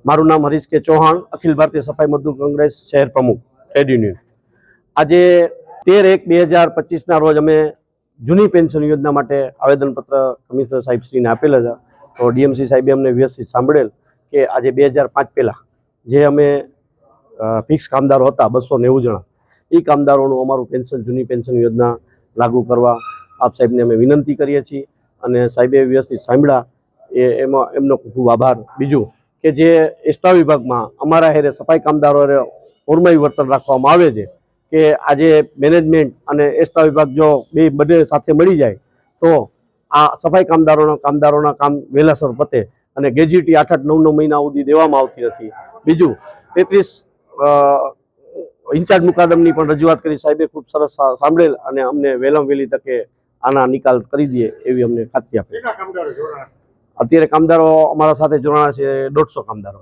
મારું નામ હરીશ કે ચૌહાણ, અખિલ ભારતીય સફાઈ મજદૂર કોંગ્રેસ શહેર પ્રમુખ ટ્રેડ યુનિયન. આજે 13/1/2025 રોજ અમે જૂની પેન્શન યોજના માટે આવેદનપત્ર કમિશનર સાહેબશ્રીને આપેલા હતા. તો ડીએમસી સાહેબે અમને વ્યવસ્થિત સાંભળેલ કે આજે 2005 પહેલાં જે અમે ફિક્સ કામદારો હતા 290 જણા, એ કામદારોનું અમારું પેન્શન જૂની પેન્શન યોજના લાગુ કરવા આપ સાહેબને અમે વિનંતી કરીએ છીએ અને સાહેબે વ્યવસ્થિત સાંભળ્યા એમાં એમનો ખૂબ આભાર. બીજું કે જે એસ્ટા વિભાગમાં અમારા હેરે સફાઈ કામદારોને ઓરમાઈ વર્તન રાખવામાં આવે છે કે આજે મેનેજમેન્ટ અને એસ્ટા વિભાગ જો બંને સાથે મળી જાય તો આ સફાઈ કામદારોના કામ વહેલાસર પતે અને ગ્રેજ્યુટી 8-8, 9-9 મહિના સુધી દેવામાં આવતી નથી. બીજું 33 ઇન્ચાર્જ મુકાદમની પણ રજૂઆત કરી, સાહેબે ખૂબ સરસ સાંભળેલ અને અમને વહેલામાં વહેલી તકે આના નિકાલ કરી દે એવી અમને ખાતરી આપી. અત્યારે કામદારો અમારા સાથે જોડાણા છે 150 કામદારો.